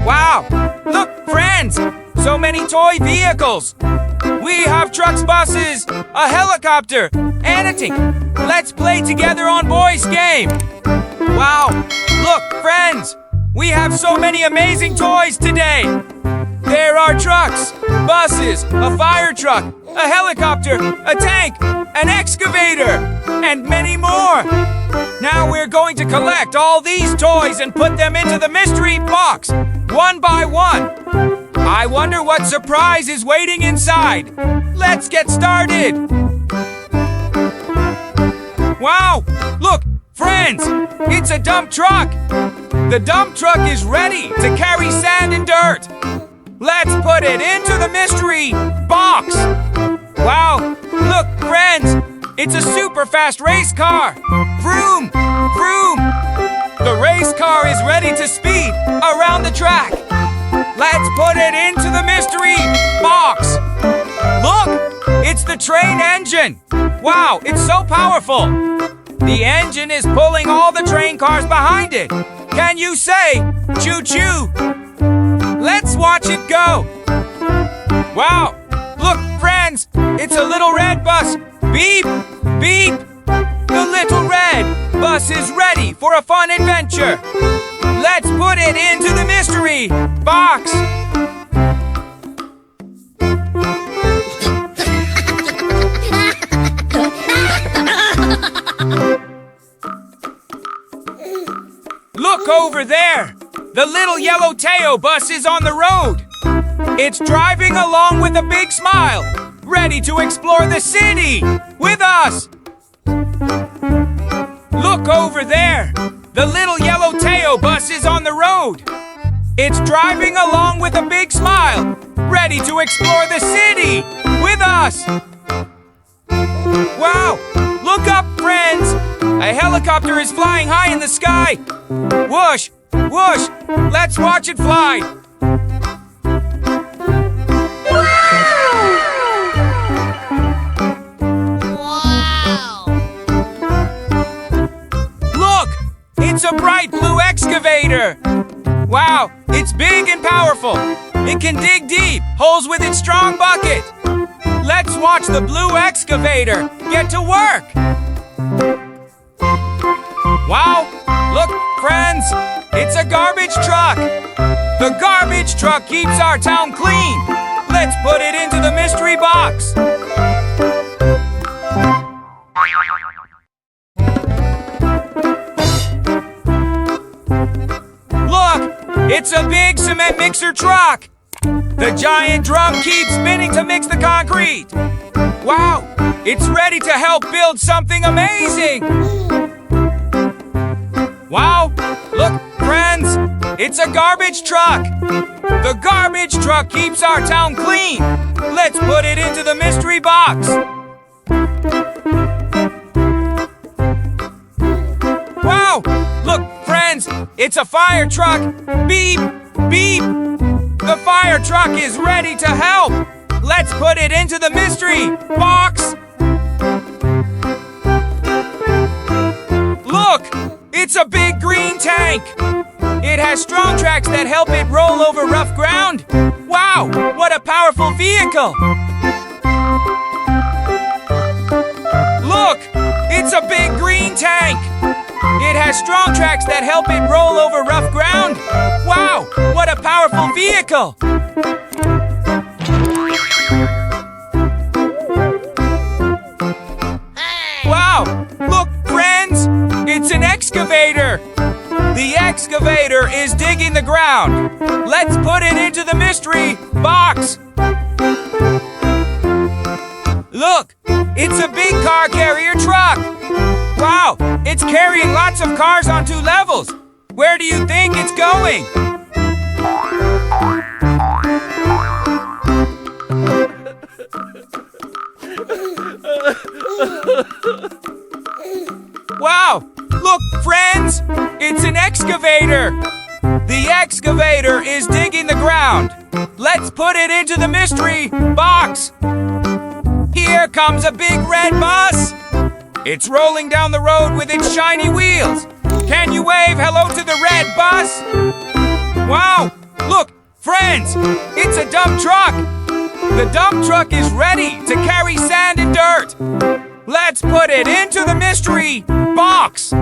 Wow! Look, friends! So many toy vehicles! We have trucks, buses, a helicopter, and a tank. Let's play together on Boys Game! Wow! Look, friends! We have so many amazing toys today! There are trucks, buses, a fire truck, a helicopter, a tank, an excavator, and many more! Now we're going to collect all these toys and put them into the mystery box, one by one. I wonder what surprise is waiting inside. Let's get started! Wow! Look, friends! It's a dump truck! The dump truck is ready to carry sand and dirt. Let's put it into the mystery box! Wow! Look, friends! It's a super fast race car! Vroom! Vroom! The race car is ready to speed around the track! Let's put it into the mystery box! Look! It's the train engine! Wow, it's so powerful! The engine is pulling all the train cars behind it! Can you say, choo-choo? Let's watch it go! Wow! Look, friends! It's a little red bus! Beep! Beep! The little red bus is ready for a fun adventure! Let's put it into the mystery box! Look over there! The little yellow Teo bus is on the road! It's driving along with a big smile, ready to explore the city with us! Look over there! The little yellow Teo bus is on the road! It's driving along with a big smile, ready to explore the city with us! Wow! Look up, friends! A helicopter is flying high in the sky! Whoosh! Whoosh! Let's watch it fly! It's a bright blue excavator! Wow, it's big and powerful! It can dig deep holes with its strong bucket! Let's watch the blue excavator get to work! Wow, look, friends! It's a garbage truck! The garbage truck keeps our town clean! Let's put it into the mystery box! It's a big cement mixer truck! The giant drum keeps spinning to mix the concrete! Wow! It's ready to help build something amazing! Wow! Look, friends! It's a garbage truck! The garbage truck keeps our town clean! Let's put it into the mystery box! Wow! Look, friends! It's a fire truck! Beep! Beep! The fire truck is ready to help! Let's put it into the mystery box! Look! It's a big green tank! It has strong tracks that help it roll over rough ground! Wow! What a powerful vehicle! Look! It's a big green tank! It has strong tracks that help it roll over rough ground! Wow! What a powerful vehicle! Wow! Look, friends! It's an excavator! The excavator is digging the ground! Let's put it into the mystery box! Look! It's a big car carrier truck! Wow! It's carrying lots of cars on 2 levels! Where do you think it's going? Wow! Look, friends! It's an excavator! The excavator is digging the ground! Let's put it into the mystery box! Here comes a big red bus! It's rolling down the road with its shiny wheels! Can you wave hello to the red bus? Wow! Look, Friends, it's a dump truck. The dump truck is ready to carry sand and dirt. Let's put it into the mystery box.